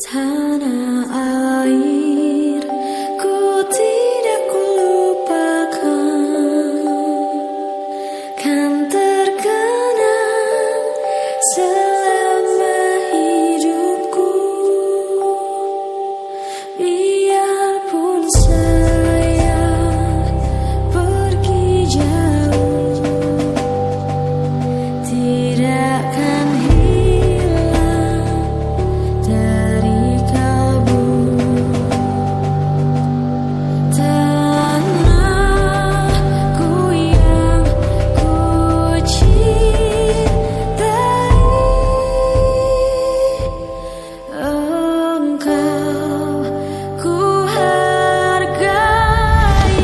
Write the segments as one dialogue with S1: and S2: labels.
S1: Tanah air, ku tidak kulupakan, kan terkenang selama hidupku. Biarpun saya pergi jauh, tidak akan hilang dari kalbu. Tanahku yang ku cintai, engkau ku hargai.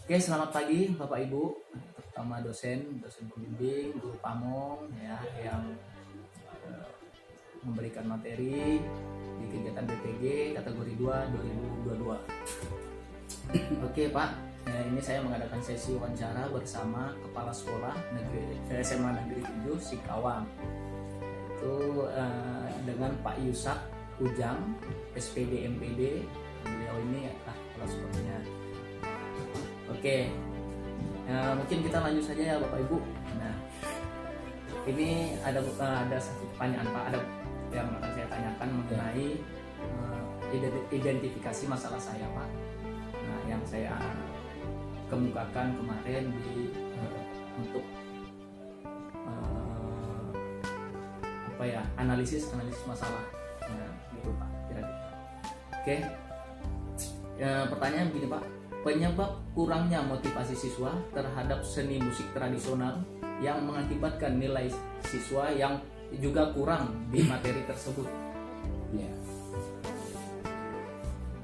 S2: Oke, selamat pagi Bapak Ibu, terutama dosen pembimbing, guru pamong ya yang memberikan materi di kegiatan BPG kategori 2 2022. Oke Pak, ini saya mengadakan sesi wawancara bersama Kepala Sekolah SMA Negeri 7 Sikawang. Itu dengan Pak Yusak Ujang, SPD MPD. Beliau ini adalah kepala sekolahnya. Oke, mungkin kita lanjut saja ya Bapak Ibu. Nah, ini ada satu pertanyaan Pak, ada yang akan saya tanyakan mengenai identifikasi masalah saya Pak. Nah, yang saya kemukakan kemarin untuk analisis masalah. Nah, gitu Pak, kira-kira. Oke, pertanyaan begini Pak. Penyebab kurangnya motivasi siswa terhadap seni musik tradisional yang mengakibatkan nilai siswa yang juga kurang di materi tersebut.
S3: Ya.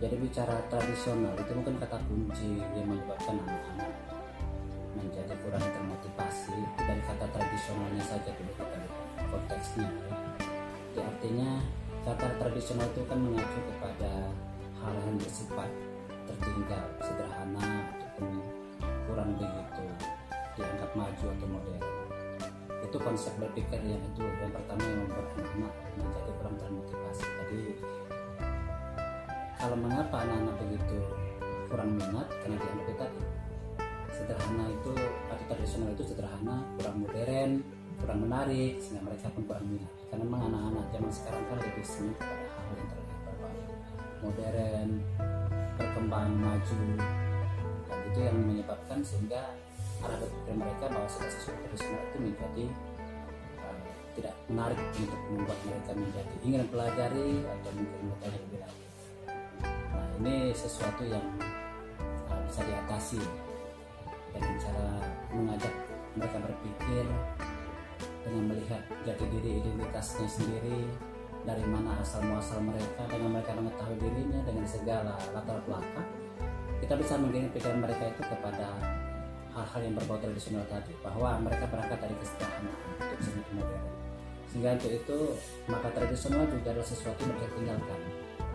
S3: Jadi bicara tradisional itu mungkin kata kunci yang menyebabkan anak-anak menjadi kurang termotivasi. Itu dari kata tradisionalnya saja dulu kita lihat konteksnya. Jadi artinya kata tradisional itu kan mengacu kepada hal yang bersifat tertinggal, sederhana, ataupun kurang begitu dianggap maju atau modern. Itu konsep berpikir yang pertama yang membuat anak-anak menjadi kurang termotivasi. Jadi kalau mengapa anak-anak begitu kurang minat, karena dianggap itu tadi sederhana itu atau tradisional itu sederhana, kurang modern, kurang menarik, sehingga mereka pun kurang minat. Karena memang anak-anak zaman sekarang kan lebih senang kepada hal yang terlihat berbeda, modern, berkembang maju, dan itu yang menyebabkan sehingga arah berpikir mereka bahwa segala sesuatu tradisional itu menjadi tidak menarik untuk membuat mereka menjadi ingin pelajari atau mungkin mengetahui lebih lanjut. Nah, ini sesuatu yang bisa diatasi dengan cara mengajak mereka berpikir dengan melihat jati diri identitasnya sendiri, dari mana asal muasal mereka. Dengan mereka mengetahui dirinya dengan segala latar belakang, kita bisa mengirim pikiran mereka itu kepada hal-hal yang berbau tradisional tadi, bahwa mereka berangkat dari kesederhanaan untuk seni modern. Sehingga untuk itu maka tradisional juga adalah sesuatu yang mereka tinggalkan,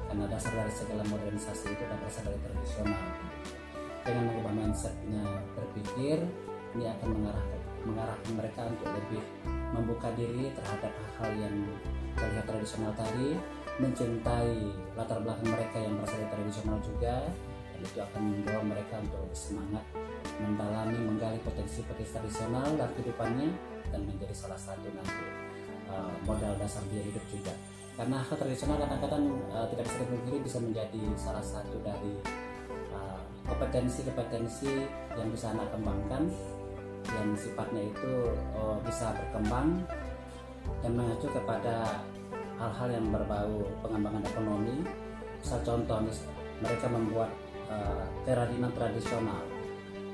S3: karena dasar dari segala modernisasi itu adalah berasal dari tradisional. Dengan mengubah mindsetnya berpikir, ini akan mengarahkan mereka untuk lebih membuka diri terhadap hal-hal yang terlihat tradisional tadi, mencintai latar belakang mereka yang berasal dari tradisional juga, dan itu akan membawa mereka untuk lebih semangat mendalami, menggali potensi-potensi tradisional dalam kehidupannya, dan menjadi salah satu nanti modal dasar dia hidup juga. Karena hal tradisional kadang-kadang tidak bisa dipungkiri bisa menjadi salah satu dari kompetensi-kompetensi yang bisa anak kembangkan, yang sifatnya itu bisa berkembang dan mengacu kepada hal-hal yang berbau pengembangan ekonomi. Misal contoh, mereka membuat kerajinan tradisional.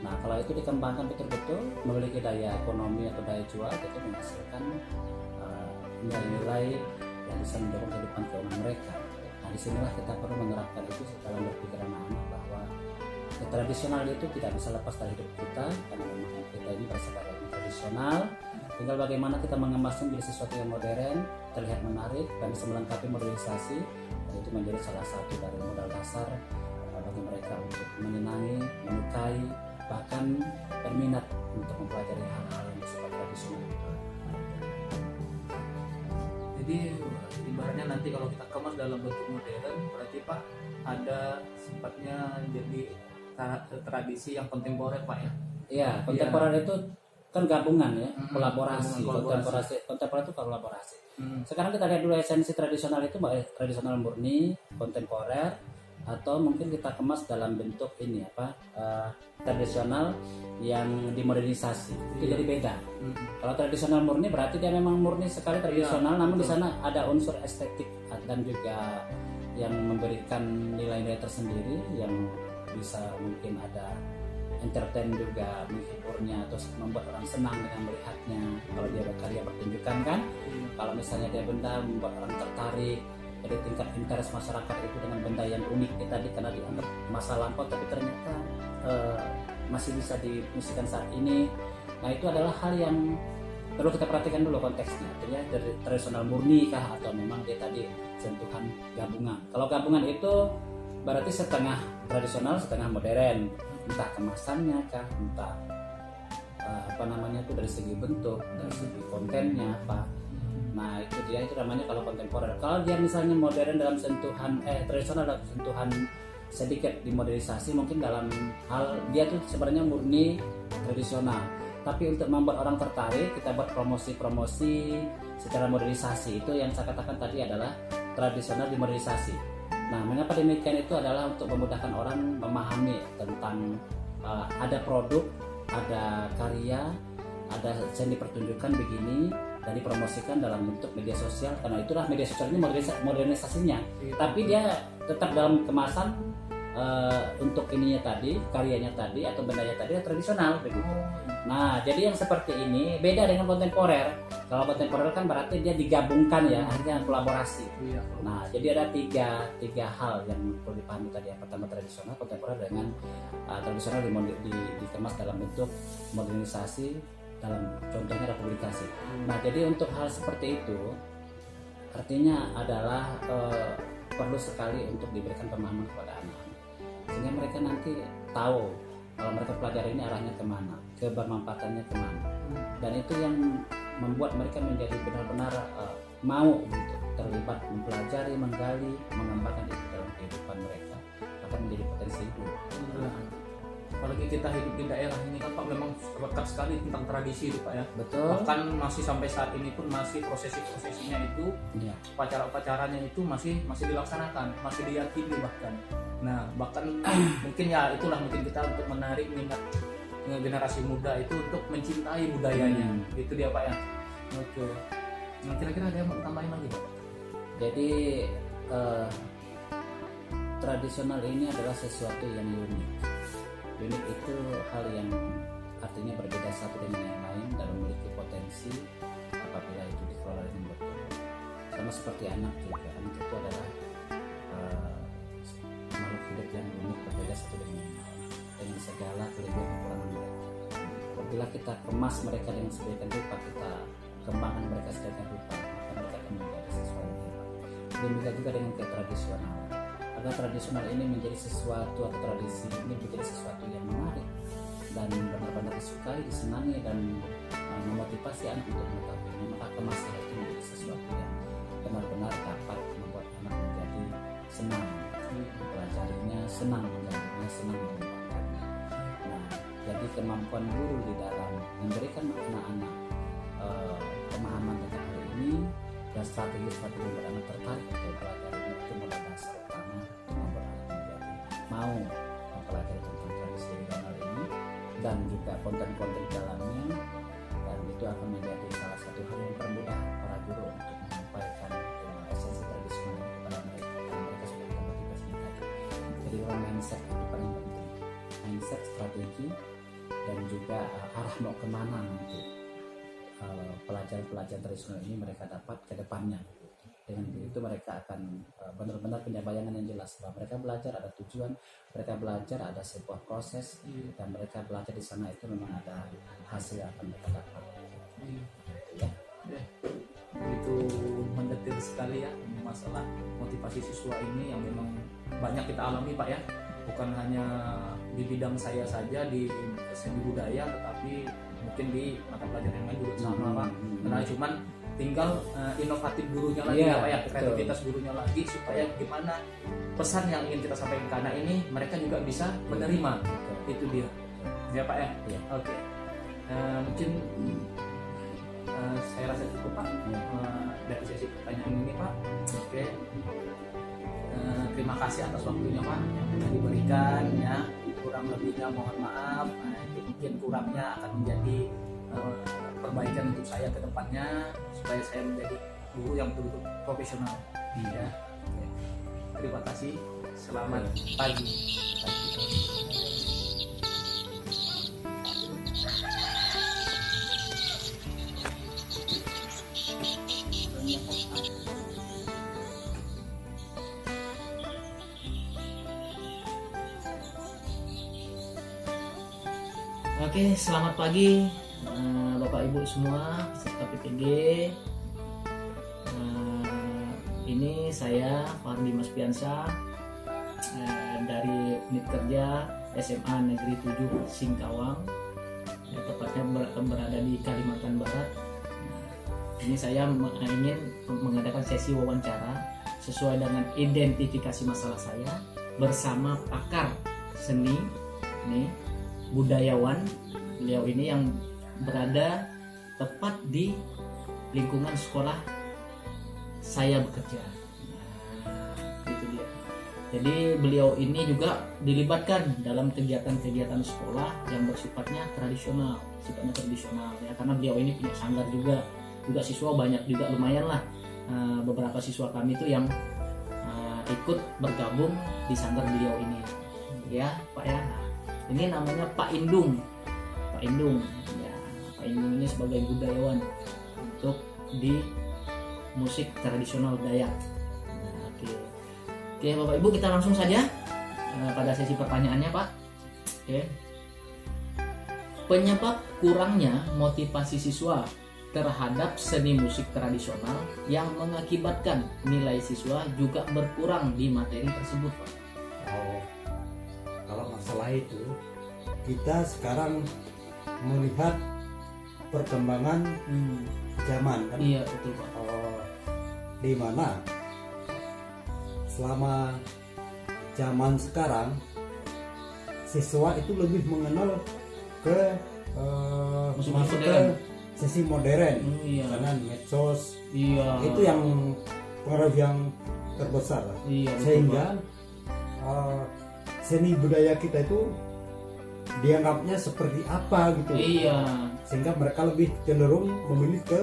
S3: Nah, kalau itu dikembangkan betul-betul memiliki daya ekonomi atau daya jual, itu menghasilkan nilai-nilai yang bisa mendorong kehidupan keuangan mereka. Nah, disinilah kita perlu menerapkan itu dalam berpikir anak-anak bahwa tradisional itu tidak bisa lepas dari hidup kita, karena memang kita ini berasal dari tradisional. Tinggal bagaimana kita mengemasnya menjadi sesuatu yang modern, terlihat menarik dan bisa melengkapi modernisasi, dan itu menjadi salah satu dari modal dasar bagi mereka untuk menyenangi, menyukai, bahkan berminat untuk mempelajari hal-hal yang bersifat tradisional.
S2: Jadi ibaratnya nanti kalau kita kemas dalam bentuk modern, berarti Pak ada sifatnya jadi tradisi yang kontemporer Pak ya?
S3: Iya, kontemporer itu kan gabungan ya, kolaborasi.
S2: Kolaborasi.
S3: Kontemporer itu kolaborasi. Sekarang kita lihat dulu esensi tradisional itu, tradisional murni, kontemporer, atau mungkin kita kemas dalam bentuk ini tradisional yang dimodernisasi. Itu jadi beda. Kalau tradisional murni berarti dia memang murni sekali tradisional, namun di sana ada unsur estetik dan juga yang memberikan nilai-nilai tersendiri yang bisa mungkin ada entertain juga, menghiburnya atau membuat orang senang dengan melihatnya. Kalau dia berkarya pertunjukan kan, kalau misalnya dia benda membuat orang tertarik. Jadi tingkat interest masyarakat itu dengan benda yang unik tadi karena dianggap masa lampau tapi ternyata masih bisa dimusikkan saat ini. Nah, itu adalah hal yang perlu kita perhatikan dulu konteksnya. Artinya dari tradisional murni kah atau memang dia tadi sentuhan gabungan. Kalau gabungan itu berarti setengah tradisional setengah modern, entah kemasannya kah, entah itu dari segi bentuk, dari segi kontennya apa. Nah, itu namanya kalau kontemporer. Kalau dia misalnya modern dalam sentuhan tradisional dalam sentuhan sedikit dimodernisasi, mungkin dalam hal dia tuh sebenarnya murni tradisional. Tapi untuk membuat orang tertarik, kita buat promosi-promosi secara modernisasi. Itu yang saya katakan tadi adalah tradisional dimodernisasi. Nah, mengapa demikian itu adalah untuk memudahkan orang memahami tentang ada produk, ada karya, ada seni pertunjukan begini dan dipromosikan dalam bentuk media sosial, karena itulah media sosial ini modernisasinya. Tapi dia tetap dalam kemasan untuk ininya tadi, karyanya tadi atau bendanya tadi tradisional begitu. Nah, jadi yang seperti ini beda dengan kontemporer. Kalau kontemporer kan berarti dia digabungkan ya, akhirnya kolaborasi. Nah, jadi ada tiga hal yang perlu dipahami tadi. Yang pertama tradisional, kontemporer dengan tradisional dikemas dalam bentuk modernisasi, dalam contohnya republikasi. Nah, jadi untuk hal seperti itu artinya adalah perlu sekali untuk diberikan pemahaman kepada anak, sehingga mereka nanti tahu kalau mereka pelajari ini arahnya kemana, kebermanfaatannya kemana, dan itu yang membuat mereka menjadi benar-benar mau untuk terlibat mempelajari, menggali, mengembangkan itu dalam kehidupan mereka, akan menjadi potensi hidup.
S2: Apalagi kita hidup di daerah ini kan Pak, memang lekat sekali tentang tradisi itu Pak ya.
S3: Betul.
S2: Bahkan masih sampai saat ini pun masih prosesi-prosesinya itu, upacara-upacaranya itu masih dilaksanakan, masih diyakini bahkan. Nah, bahkan mungkin ya itulah mungkin kita untuk menarik minat generasi muda itu untuk mencintai budayanya. Itu dia Pak ya. Oke. Nah, kira-kira ada yang mau tambahin lagi Pak?
S3: Jadi tradisional ini adalah sesuatu yang unik. Unik itu hal yang artinya berbeda satu dengan yang lain dan memiliki potensi apabila itu dikelola dengan betul. Sama seperti anak juga, anak itu adalah makhluk hidup yang unik, berbeda satu dengan yang lain dengan segala kelebihan kekurangan mereka. Apabila kita kemas mereka dengan sedemikian rupa, kita kembangkan mereka sedemikian rupa, maka mereka akan menjadi sesuatu yang hebat. Demikian juga dengan tradisional. Agar tradisional ini menjadi sesuatu atau tradisi ini menjadi sesuatu yang menarik dan benar-benar disukai, disenangi dan memotivasi anak untuk mengetahui, maka kemasnya itu menjadi sesuatu yang benar-benar dapat membuat anak menjadi senang mempelajarinya, senang menggalinya, senang mengembangkannya. Nah, jadi kemampuan guru di dalam memberikan anak-anak pemahaman tentang hal ini dan strategi-strategi yang membuat anak tertarik untuk belajar itu modal dasar utama untuk membuat anak menjadi mau mempelajari materi tentang tradisi regional ini dan juga konten-konten di dalamnya, dan itu akan menjadi salah satu hal yang mempermudah para guru untuk menyampaikan esensi tradisional kepada mereka karena mereka sudah termotivasi tadi. Jadi mindset itu paling penting, mindset, strategi, dan juga arah mau kemana nanti pelajaran-pelajaran tradisional ini mereka dapat ke depannya. Dengan begitu mereka akan benar-benar punya bayangan yang jelas bahwa mereka belajar ada tujuan, mereka belajar ada sebuah proses, dan mereka belajar di sana itu memang ada hasil yang akan mereka dapat. Ya.
S2: Begitu mendetil sekali ya masalah motivasi siswa ini yang memang banyak kita alami Pak ya, bukan hanya di bidang saya saja di seni budaya, tetapi mungkin di mata pelajaran yang lain juga sama Pak. Karena cuman tinggal inovatif gurunya lagi ya Pak ya, kreativitas gurunya lagi supaya gimana pesan yang ingin kita sampaikan ke anak ini mereka juga bisa menerima. Itu dia ya Pak ya. Oke. Mungkin saya rasa cukup Pak dari sesi pertanyaan ini Pak. Oke. Terima kasih atas waktunya Pak yang sudah diberikan ya. Kurang lebihnya mohon maaf. Mungkin kurangnya akan menjadi perbaikan untuk saya ke depannya supaya saya menjadi guru yang betul-betul profesional. Ya. Oke. Terima kasih. Selamat pagi. Oke, selamat pagi Bapak Ibu semua peserta PPG. Ini saya Fardi Maspiansyah dari unit kerja SMA Negeri 7 Singkawang, tepatnya berada di Kalimantan Barat. Ini saya ingin mengadakan sesi wawancara sesuai dengan identifikasi masalah saya bersama pakar seni nih, budayawan. Beliau ini yang berada tepat di lingkungan sekolah saya bekerja. Nah, itu dia. Jadi beliau ini juga dilibatkan dalam kegiatan-kegiatan sekolah yang bersifatnya tradisional, ya, karena beliau ini punya sanggar juga siswa banyak juga, lumayan lah beberapa siswa kami itu yang ikut bergabung di sanggar beliau ini, ya Pak ya. Ini namanya Pak Indung ya. Pak Indung ini sebagai budayawan untuk di musik tradisional Dayak. Nah, oke Bapak Ibu, kita langsung saja pada sesi pertanyaannya Pak. Oke. Penyebab kurangnya motivasi siswa terhadap seni musik tradisional yang mengakibatkan nilai siswa juga berkurang di materi tersebut Pak.
S4: Kalau masalah itu kita sekarang melihat perkembangan zaman kan.
S2: Iya betul Pak.
S4: Di mana selama zaman sekarang siswa itu lebih mengenal ke masuk ke sisi modern dengan medsos.
S2: Iya.
S4: Itu yang pengaruh yang terbesar.
S2: Iya,
S4: sehingga seni budaya kita itu dianggapnya seperti apa gitu.
S2: Iya.
S4: Sehingga mereka lebih cenderung memilih ke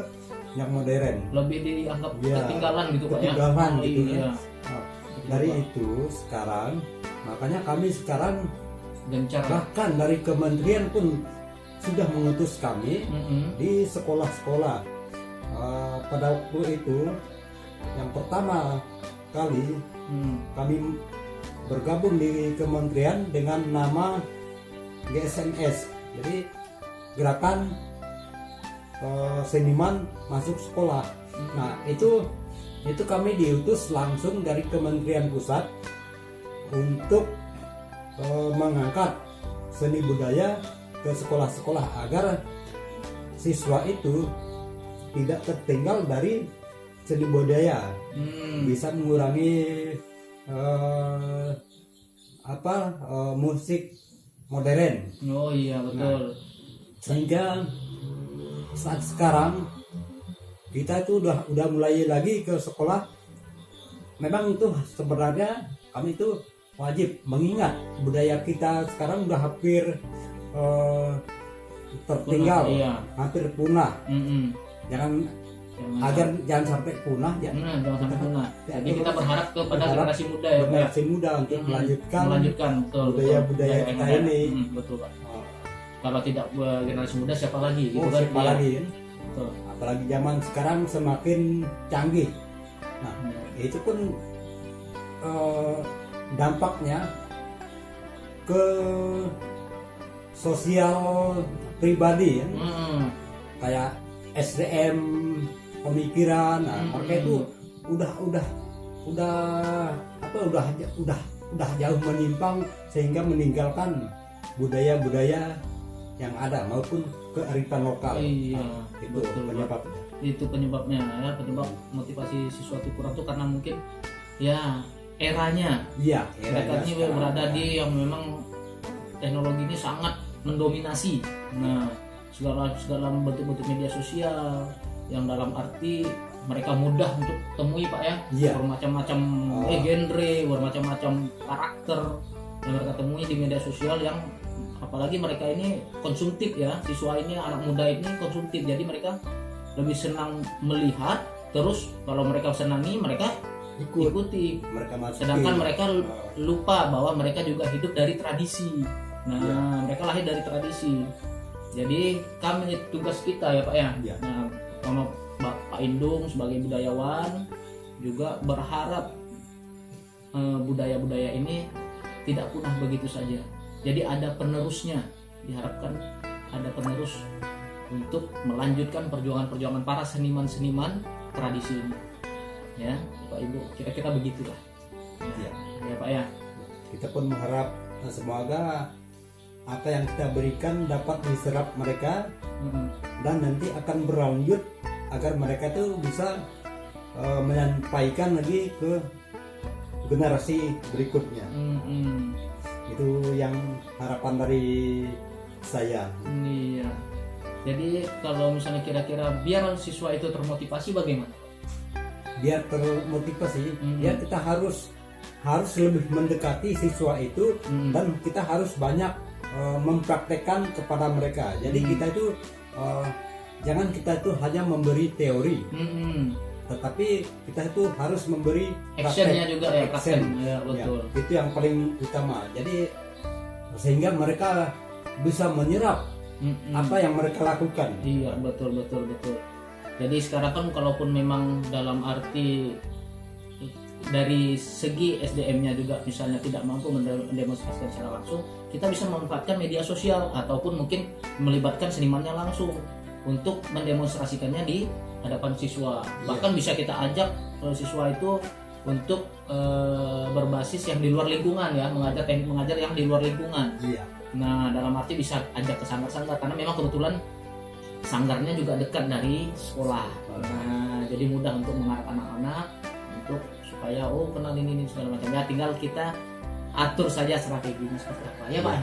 S4: yang modern.
S2: Lebih dianggap ketinggalan gitu Pak ya.
S4: Ketinggalan gitu.
S2: Iya.
S4: Nah, dari itu sekarang makanya kami sekarang
S2: gencar.
S4: Bahkan dari kementerian pun sudah mengutus kami di sekolah-sekolah. Pada waktu itu yang pertama kali kami bergabung di kementerian dengan nama GSMS, jadi gerakan seniman masuk sekolah. Nah itu kami diutus langsung dari Kementerian Pusat untuk mengangkat seni budaya ke sekolah-sekolah agar siswa itu tidak tertinggal dari seni budaya, bisa mengurangi musik modern.
S2: Oh iya betul.
S4: Sehingga saat sekarang kita itu udah mulai lagi ke sekolah. Memang itu sebenarnya kami itu wajib mengingat budaya kita sekarang udah hampir tertinggal,
S2: Iya.
S4: hampir punah. Jangan agar jangan sampai punah ya.
S2: Jangan sampai punah.
S4: Ya,
S2: Jadi kita berharap kepada
S4: berharap
S2: generasi muda ya, Pak, ya.
S4: generasi muda untuk melanjutkan
S2: betul,
S4: budaya-budaya
S2: yang
S4: kita
S2: ada.
S4: ini.
S2: Betul, Pak.
S4: Oh,
S2: Kalau tidak generasi muda siapa lagi gitu kan?
S4: siapa
S2: Iya,
S4: lagi kan?
S2: betul.
S4: Apalagi zaman sekarang semakin canggih. Nah, itu pun dampaknya ke sosial pribadi ya. Kayak SDM, pemikiran. Nah, mereka itu udah jauh menyimpang sehingga meninggalkan budaya-budaya yang ada maupun kearifan lokal.
S2: Iya,
S4: Nah, itu
S2: betul,
S4: penyebabnya.
S2: Itu penyebabnya ya, penyebab motivasi siswa itu kurang tuh karena mungkin ya eranya
S4: Iya,
S2: mereka ini
S4: sekarang.
S2: berada di yang memang teknologi ini sangat mendominasi. Nah, segala bentuk-bentuk media sosial yang dalam arti mereka mudah untuk temui, Pak ya.
S4: Iya.
S2: Bermacam-macam genre, bermacam-macam karakter yang mereka temui di media sosial, yang apalagi mereka ini konsumtif ya, siswa ini, anak muda ini konsumtif, jadi mereka lebih senang melihat, terus kalau mereka senangi mereka ikuti.
S4: Mereka masukin.
S2: Sedangkan mereka lupa bahwa mereka juga hidup dari tradisi. Nah,
S4: Iya.
S2: mereka lahir dari tradisi. Jadi kami, tugas kita ya Pak ya.
S4: Iya.
S2: Nah, sama Pak Indung sebagai budayawan juga berharap budaya-budaya ini tidak punah begitu saja. Jadi ada penerusnya. Diharapkan ada penerus untuk melanjutkan perjuangan-perjuangan para seniman-seniman tradisi ini. Ya, Pak Ibu, kira-kira begitulah.
S4: Iya.
S2: Ya Pak ya.
S4: Kita pun mengharap semoga apa yang kita berikan dapat diserap mereka dan nanti akan berlanjut agar mereka tuh bisa menyampaikan lagi ke generasi berikutnya. Itu yang harapan dari saya.
S2: Iya. Jadi kalau misalnya kira-kira biar siswa itu termotivasi bagaimana?
S4: Biar termotivasi, ya kita harus lebih mendekati siswa itu dan kita harus banyak mempraktekkan kepada mereka. Jadi kita itu jangan kita itu hanya memberi teori, tetapi kita itu harus memberi
S2: Actionnya juga ya,
S4: action.
S2: praktek. Ya, betul.
S4: Ya, itu yang paling utama. Jadi sehingga mereka bisa menyerap apa yang mereka lakukan.
S2: Iya, betul. Jadi sekarang kan kalaupun memang dalam arti dari segi SDM-nya juga misalnya tidak mampu mendemonstrasikan secara langsung, kita bisa memanfaatkan media sosial ataupun mungkin melibatkan senimannya langsung untuk mendemonstrasikannya di hadapan siswa. Bahkan bisa kita ajak siswa itu untuk berbasis yang di luar lingkungan ya, mengajar yang di luar lingkungan.
S4: Iya.
S2: Nah, dalam arti bisa ajak ke sanggar-sanggar karena memang kebetulan sanggarnya juga dekat dari sekolah. Nah, jadi mudah untuk mengarahkan anak-anak untuk supaya kenal ini segala macam. Ya, tinggal kita atur saja strateginya seperti apa. Ya, Pak.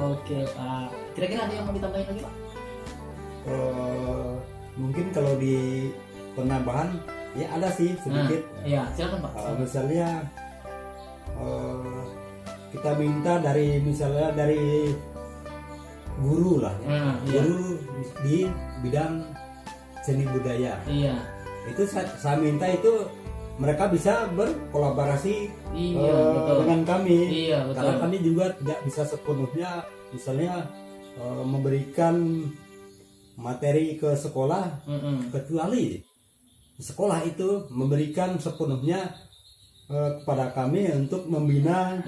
S2: Oke, Pak. Kira-kira ada yang mau ditambahin lagi, Pak?
S4: Mungkin kalau di penambahan ya ada sih sedikit.
S2: Iya, silakan, Pak.
S4: Misalnya kita minta dari guru lah ya. Guru di bidang seni budaya.
S2: Iya.
S4: Itu saya minta itu mereka bisa berkolaborasi
S2: betul.
S4: dengan kami.
S2: Iya, betul.
S4: Karena kami juga tidak bisa sepenuhnya misalnya memberikan materi ke sekolah, kecuali sekolah itu memberikan sepenuhnya kepada kami untuk membina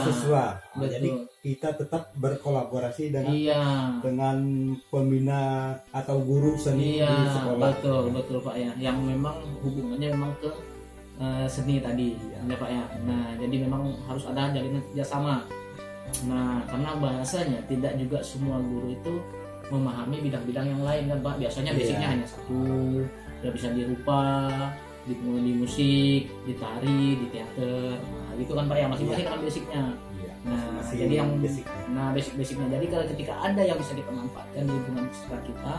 S4: siswa. Nah, jadi kita tetap berkolaborasi dengan pembina atau guru seni di sekolah.
S2: Betul Pak ya. Yang memang hubungannya memang ke seni tadi, ya Pak ya. Nah, jadi memang harus ada jalinan kerjasama. Nah, karena bahasanya tidak juga semua guru itu memahami bidang-bidang yang lain kan Pak. Biasanya basicnya hanya satu, ya bisa di rupa, di musik, di tari, di teater, nah gitu kan Pak ya, masing-masing kan basicnya. Nah, jadi yang basicnya. Jadi kalau ketika ada yang bisa kita manfaatkan di lingkungan sekitar kita,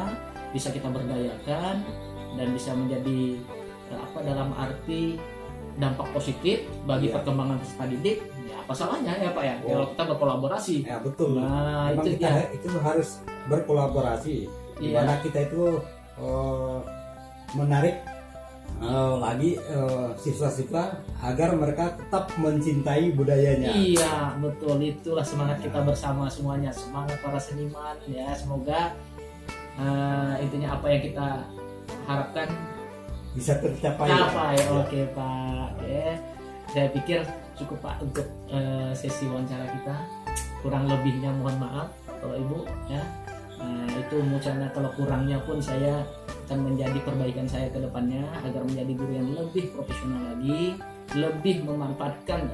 S2: bisa kita berdayakan dan bisa menjadi dalam arti dampak positif bagi perkembangan peserta didik, ya apa salahnya ya Pak ya
S4: Oh.
S2: kalau kita berkolaborasi.
S4: Ya betul.
S2: Nah
S4: Memang
S2: itu
S4: kita
S2: dia.
S4: itu harus berkolaborasi. Di
S2: Iya.
S4: mana kita itu menarik lagi siswa-siswa agar mereka tetap mencintai budayanya.
S2: Iya betul, itulah semangat kita bersama semuanya, semangat para seniman ya. Semoga intinya apa yang kita harapkan
S4: Bisa tercapai.
S2: capai.
S4: Ya.
S2: Oke Pak, ya saya pikir cukup Pak untuk sesi wawancara kita. Kurang lebihnya mohon maaf kalau Ibu ya. Itu mucana, kalau kurangnya pun saya akan menjadi perbaikan saya ke depannya agar menjadi guru yang lebih profesional lagi, lebih memanfaatkan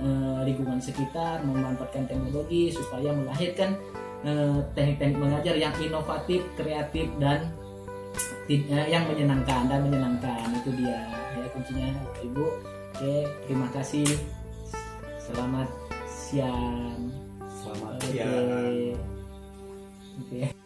S2: lingkungan sekitar, memanfaatkan teknologi supaya melahirkan teknik-teknik mengajar yang inovatif, kreatif dan yang menyenangkan itu dia ya kuncinya Ibu. Oke, terima kasih. Selamat siang.
S4: Selamat
S2: Oke.
S4: siang.
S2: Oke.